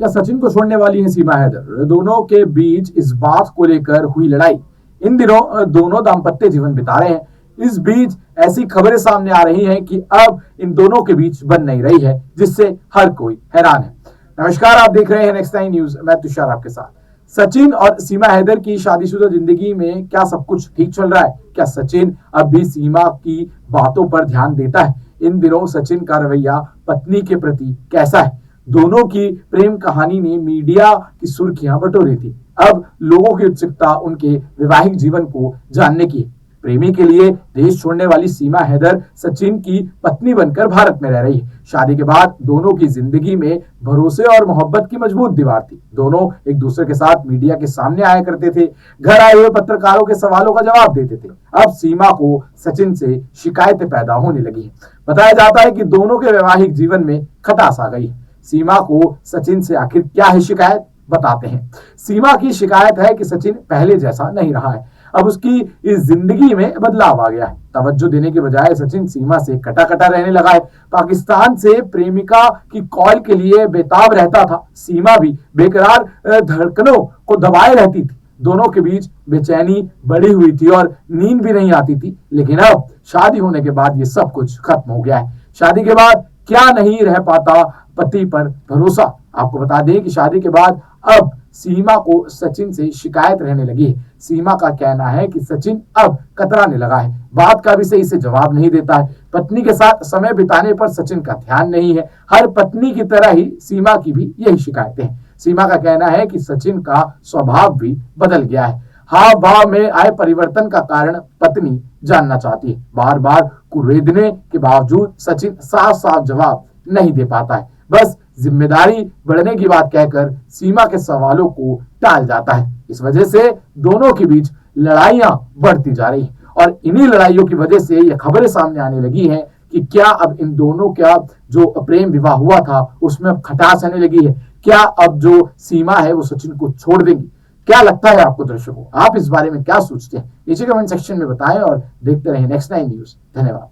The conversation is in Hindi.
क्या सचिन को छोड़ने वाली हैं सीमा हैदर? दोनों के बीच इस बात को लेकर हुई लड़ाई। इन दिनों दोनों दाम्पत्य जीवन बिता रहे हैं। इस बीच ऐसी खबरें सामने आ रही हैं कि अब इन दोनों के बीच बन नहीं रही है, जिससे हर कोई हैरान है। नमस्कार, आप देख रहे हैं नेक्स्ट 9 न्यूज। मैं तुषार आपके साथ। सचिन और सीमा हैदर की शादीशुदा जिंदगी में क्या सब कुछ ठीक चल रहा है? क्या सचिन अब भी सीमा की बातों पर ध्यान देता है? इन दिनों सचिन का रवैया पत्नी के प्रति कैसा है? दोनों की प्रेम कहानी ने मीडिया की सुर्खियां बटोरी थी। अब लोगों की उत्सुकता उनके वैवाहिक जीवन को जानने की है। प्रेमी के लिए देश छोड़ने वाली सीमा हैदर सचिन की पत्नी बनकर भारत में रह रही है। शादी के बाद दोनों की जिंदगी में भरोसे और मोहब्बत की मजबूत दीवार थी। दोनों एक दूसरे के साथ मीडिया के सामने आया करते थे, घर आए हुए पत्रकारों के सवालों का जवाब देते थे। अब सीमा को सचिन से शिकायतें पैदा होने लगी है। बताया जाता है कि दोनों के वैवाहिक जीवन में खटास आ गई है। सीमा को सचिन से आखिर क्या है शिकायत, बताते हैं। सीमा की शिकायत है कि सचिन पहले जैसा नहीं रहा है। अब उसकी इस जिंदगी में बदलाव आ गया है। तवज्जो देने के बजाय सचिन सीमा से कटा कटा रहने लगा है। पाकिस्तान से प्रेमिका की कॉल के लिए बेताब रहता था। सीमा भी बेकरार धड़कनों को दबाए रहती थी। दोनों के बीच बेचैनी बढ़ी हुई थी और नींद भी नहीं आती थी। लेकिन अब शादी होने के बाद ये सब कुछ खत्म हो गया है। शादी के बाद क्या नहीं रह पाता पति पर भरोसा। आपको बता दें कि शादी के बाद अब सीमा को सचिन से शिकायत रहने लगी है। सीमा का कहना है कि सचिन अब कतराने लगा है, बात का भी सही से जवाब नहीं देता है। पत्नी के साथ समय बिताने पर सचिन का ध्यान नहीं है। हर पत्नी की तरह ही सीमा की भी यही शिकायतें हैं। सीमा का कहना है कि सचिन का स्वभाव भी बदल गया है। हाव भाव में आए परिवर्तन का कारण पत्नी जानना चाहती है। बार बार कुरेदने के बावजूद सचिन साफ साफ जवाब नहीं दे पाता है। बस जिम्मेदारी बढ़ने की बात कहकर सीमा के सवालों को टाल जाता है। इस वजह से दोनों के बीच लड़ाइयां बढ़ती जा रही हैं और इन्हीं लड़ाइयों की वजह से ये खबरें सामने आने लगी हैं कि क्या अब इन दोनों का जो प्रेम विवाह हुआ था उसमें अब खटास आने लगी है। क्या अब जो सीमा है वो सचिन को छोड़ देंगी? क्या लगता है आपको दर्शकों? आप इस बारे में क्या सोचते हैं? नीचे कमेंट सेक्शन में बताएं और देखते रहें नेक्स्ट 9 न्यूज। धन्यवाद।